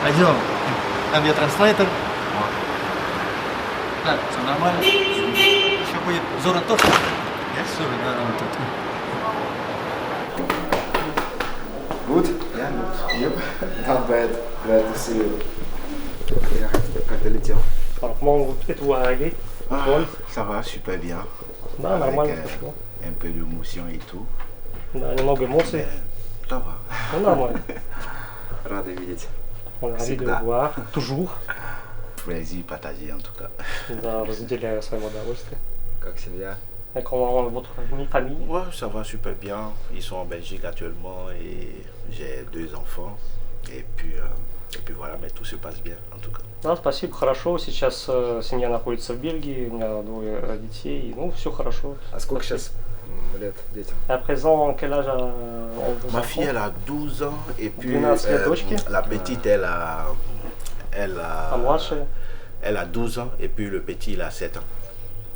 Пойдем. Там я транслейтер. Так, все нормально. Еще будет Зора тоже. Я Зора, да, он тут. Good? Yeah, good. Yep. Not bad. Glad to see you. Как долетел? Comment êtes-vous arrivé? Paul? Ça va, super bien. Да, нормально Avec, пошло. un peu d'émotion et tout. Да, немного эмоций. Ça va. Ну, нормально. Рады видеть. On est ravis de Всегда. vous voir. Toujours. Plaisir partagé en tout cas. Да, разделяю с вами удовольствие. Как семья? Et comment votre famille? Ouais, ça va super bien. Ils sont en Belgique actuellement et j'ai 2 enfants. Et puis voilà, mais tout se passe bien en tout cas. Да, спасибо, хорошо. Сейчас семья находится в Бельгии, у меня 2 детей. Ну, все хорошо. А сколько сейчас лет детям? À présent, quel âge ont vos Ma enfants? fille, elle a 12 ans et puis 12 лет дочки. la petite, А младшая? elle a 12 ans et puis le petit, il a 7 ans.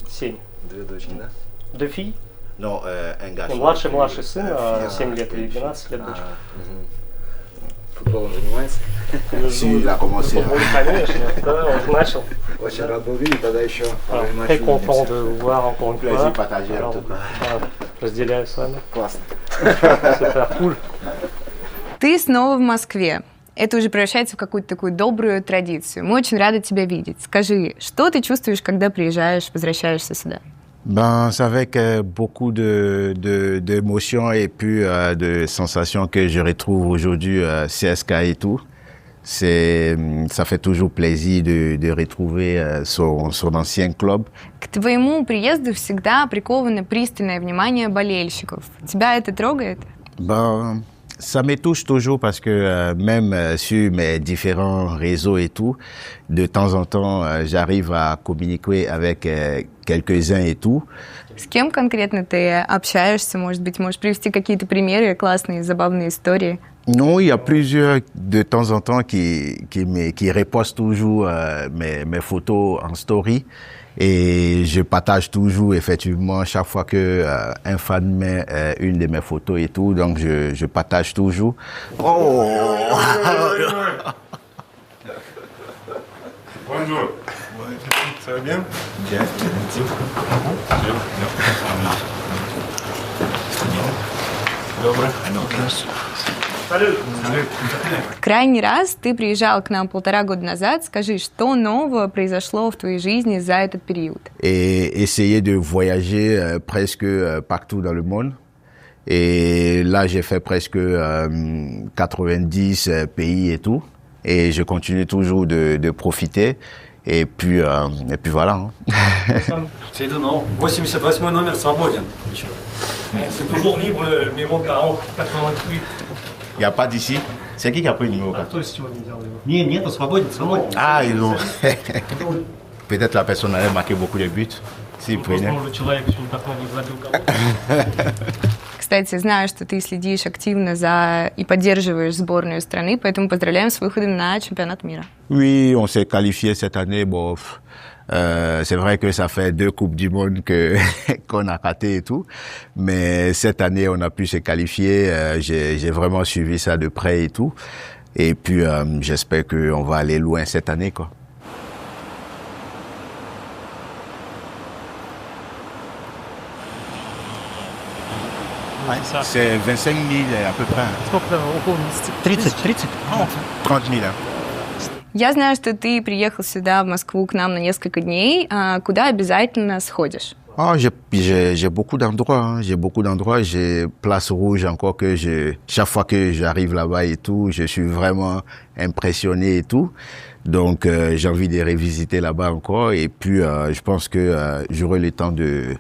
7. 2 дочки, да? 2 filles. Non, un garçon. Младший сын, fille, 7 лет et и puis- 12 лет дочка. Футболом занимается? Si, il a commencé. Футбол, конечно, да, он же начал. Очень рад был видеть, тогда еще Alors, матч très не content увидимся. de vous voir encore une Plaisir fois. partagé en Alors, tout cas. да, разделяю с вами. Классно. Супер, cool. Ты снова в Москве. Это уже превращается в какую-то такую добрую традицию. Мы очень рады тебя видеть. Скажи, что ты чувствуешь, когда приезжаешь, возвращаешься сюда? Ben, c'est avec beaucoup d'émotions et puis de sensations que je retrouve aujourd'hui CSK et tout. Ça fait toujours plaisir de retrouver son ancien club. К твоему приезду всегда приковано пристальное внимание болельщиков. Тебя это трогает? Ben, ça me touche toujours parce que même sur mes différents réseaux et tout, de temps en temps, j'arrive à communiquer avec quelques-uns et tout. С кем конкретно ты общаешься? Может быть, можешь привести какие-то примеры, классные, забавные истории? Non, il y a plusieurs de temps en temps qui repostent toujours mes photos en story. Et je partage toujours, effectivement, chaque fois que un fan met une de mes photos et tout, donc je partage toujours. Oh! Bonjour. Ça va bien? Bien. Крайний раз ты приезжал к нам 1,5 года назад. Скажи, что нового произошло в твоей жизни за этот период? Et essayer de voyager presque partout dans le monde. Et là, j'ai fait presque 90 pays et tout. Et je continue toujours de profiter. Et puis voilà. Сейдуно, 88 номер свободен. C'est toujours libre, le numéro 40, 88. Il n'y a pas d'ici. C'est qui a pris le numéro 4? Кто сегодня делал его? Нет, свободен, свободен. Ah, ils ont. Peut-être la personne avait marqué beaucoup de buts. S'il prenait. Может, человек очень давно не забил кого-то. Кстати, знаю, что ты следишь активно за и поддерживаешь сборную страны, поэтому поздравляем с выходом на чемпионат мира. Oui, on s'est qualifié cette année. Bon, c'est vrai que ça fait 2 Coupes du Monde qu'on a raté et tout. Mais cette année, on a pu se qualifier. J'ai vraiment suivi ça de près et tout. Et puis, j'espère qu'on va aller loin cette année, quoi. C'est 25 000 à peu près. Сколько около 30? 30 000. Я знаю, что ты приехал сюда, в Москву, к нам на несколько дней. Куда обязательно сходишь? Ah, j'ai beaucoup d'endroits, hein. J'ai beaucoup d'endroits. J'ai Place Rouge encore chaque fois que j'arrive là-bas et tout, je suis vraiment impressionné et tout. Donc, j'ai envie de revisiter là-bas encore. Et puis, je pense que j'aurai le temps de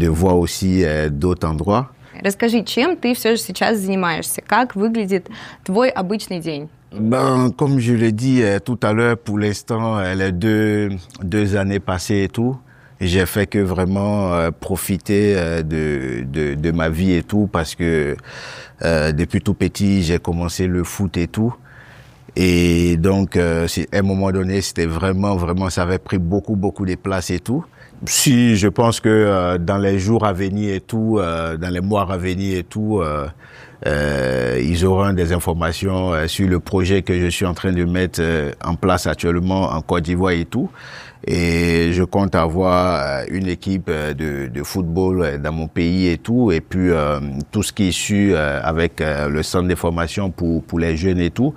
voir aussi d'autres endroits. Расскажи, чем ты все же сейчас занимаешься? Как выглядит твой обычный день? Ben, comme je l'ai dit tout à l'heure, pour l'instant, les deux années passées et tout, j'ai fait que vraiment profiter de ma vie et tout, parce que depuis tout petit, j'ai commencé le foot et tout. Et donc, à un moment donné, c'était vraiment, ça avait pris beaucoup de place et tout. Si, je pense que dans les jours à venir et tout, dans les mois à venir et tout, Ils auront des informations sur le projet que je suis en train de mettre en place actuellement en Côte d'Ivoire et tout. Et je compte avoir une équipe de football dans mon pays et tout. Et puis tout ce qui est issu avec le centre de formation pour les jeunes et tout.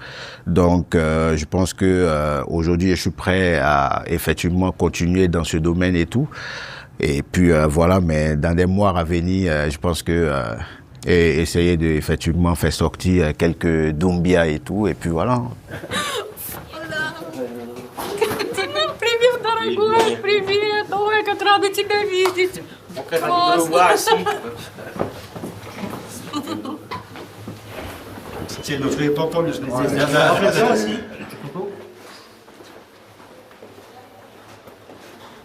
Donc je pense que aujourd'hui je suis prêt à effectivement continuer dans ce domaine et tout. Et puis voilà, mais dans des mois à venir, je pense que et essayer de effectivement faire sortir quelques Doumbia et tout, et puis voilà. Привет, дорогой, привет, ой, как рада тебя видеть.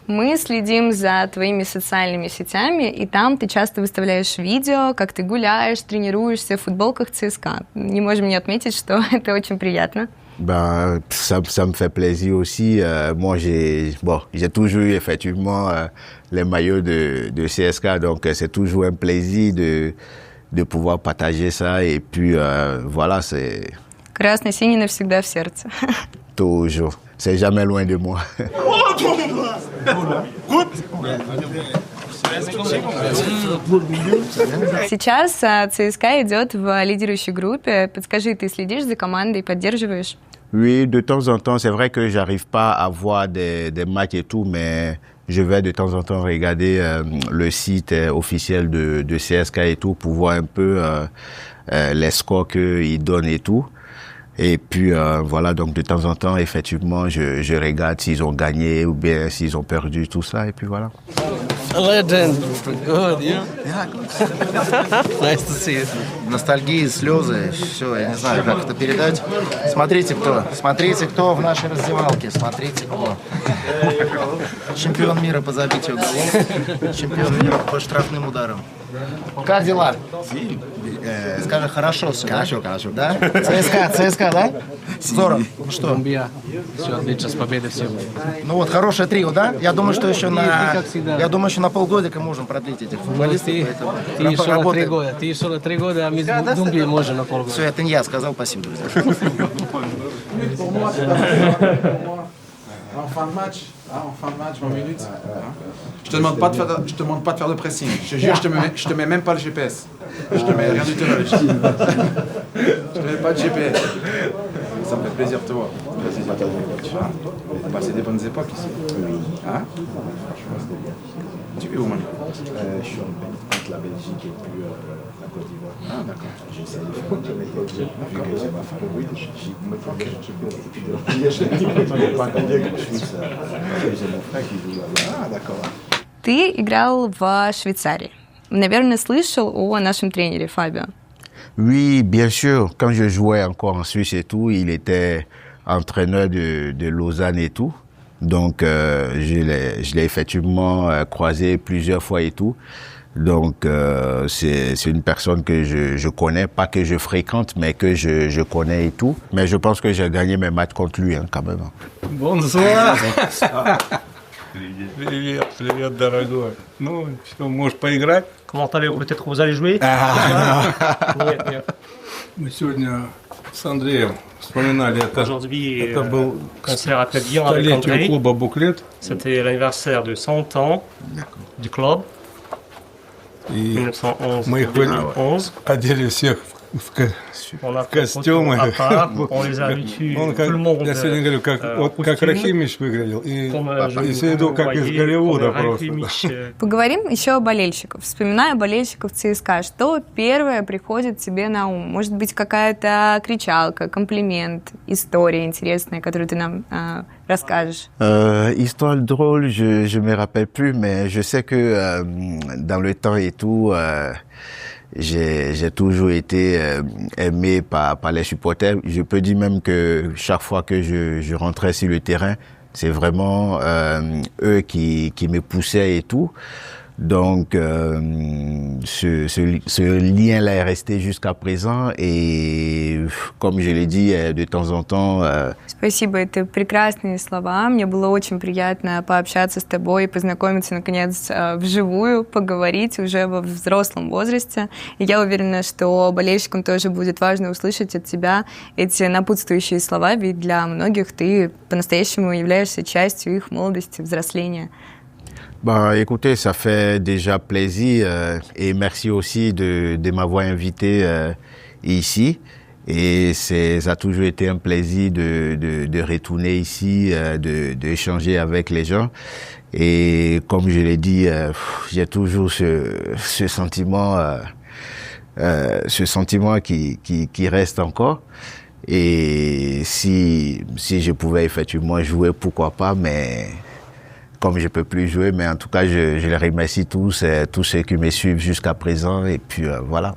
Мы следим за твоими социальными сетями, и там ты часто выставляешь видео, как ты гуляешь, тренируешься в футболках ЦСКА. Не можем не отметить, что это очень приятно. Ben, ça me fait plaisir aussi. Moi, j'ai toujours eu effectivement les maillots de CSKA, donc c'est toujours un plaisir de pouvoir partager ça. Et puis voilà, c'est Красно-синий навсегда в сердце. toujours, c'est jamais loin de moi. Сейчас ЦСКА идет в лидирующей группе. Подскажи, ты следишь за командой, поддерживаешь? Oui, de temps en temps, c'est vrai que j'arrive pas à voir des matchs et tout, mais je vais de temps en temps regarder le site officiel de CSKA et tout pour voir un peu les scores qu'ils donnent et tout. Et puis voilà, donc de temps en temps, effectivement, je regarde s'ils ont gagné ou bien s'ils ont perdu, tout ça, et puis voilà. Legend, good, yeah? Nice to see you. Ностальгии, слезы, все, я не знаю, как это передать. Смотрите, кто в нашей раздевалке, смотрите, кто. Чемпион мира по забитию голов, чемпион мира по штрафным ударам. Как дела? Скажи, хорошо все, хорошо, да? Хорошо. Да? ЦСКА, да? Здорово. Ну что? Все отлично, с победой всем. Ну вот, хорошее трио, да? Я думаю, что еще на полгодика можем продлить этих футболистов. Ты еще на 3 года, а мы с Думби можем на полгода. Все, это не я сказал, спасибо, друзья. En fin de match, 20 minutes. Je te demande pas de faire de pressing. Je te jure, je te mets même pas le GPS. Je te mets rien du tout. Je te mets pas de GPS. Ça me fait plaisir de te voir. On a passé des bonnes époques ici. Hein? Tu es où maintenant? Je suis entre la Belgique et puis la Côte d'Ivoire. Ah, d'accord. J'essaie de faire de méthode, vu que j'ai ma famille. J'ai mon frère qui joue là-bas. Ah, d'accord. Ты играл в Швейцарии. Наверное, слышал о нашем тренере Фабио. Oui, bien sûr. Quand je jouais encore en Suisse et tout, il était entraîneur de Lausanne et tout. Donc, je l'ai effectivement croisé plusieurs fois et tout. Donc, c'est une personne que je connais, pas que je fréquente, mais que je connais et tout. Mais je pense que j'ai gagné mes matchs contre lui, hein, quand même. Bonsoir. Привет, дорогой. Ну, что, можешь поиграть? Comment allez-vous? Peut-être vous allez jouer? Нет, нет. Мы сегодня с Андреем вспоминали это. Aujourd'hui, Это был on se rappelle bien avec столетию André. клуба «Буклет». C'était l'anniversaire de 100 ans du club. И 1911. мы их 2011. одели всех On a в костюмы. à part, on les a vêtus, Он tout le monde. я сегодня говорю, как costume. Рахимич выглядел. И Comme с виду как из Голливуда просто. Поговорим еще о болельщиках. Вспоминая болельщиков ЦСКА, что первое приходит тебе на ум? Может быть, какая-то кричалка, комплимент, история интересная, которую ты нам расскажешь? Histoire drôle, je me rappelle plus, mais je sais que dans le temps et tout, j'ai toujours été aimé par les supporters. Je peux dire même que chaque fois que je rentrais sur le terrain, c'est vraiment eux qui me poussaient et tout. Donc, ce lien-là est resté jusqu'à présent et, comme je l'ai dit, de temps en temps... Спасибо, это прекрасные слова. Мне было очень приятно пообщаться с тобой и познакомиться, наконец, вживую, поговорить уже во взрослом возрасте. И я уверена, что болельщикам тоже будет важно услышать от тебя эти напутствующие слова, ведь для многих ты по-настоящему являешься частью их молодости, взросления. Bah, écoutez, ça fait déjà plaisir et merci aussi de m'avoir invité ici. Et ça a toujours été un plaisir de retourner ici, d'échanger avec les gens. Et comme je l'ai dit, j'ai toujours ce sentiment qui reste encore. Et si je pouvais effectivement jouer, pourquoi pas, mais comme je peux plus jouer, mais en tout cas, je les remercie tous ceux qui me suivent jusqu'à présent, et puis voilà.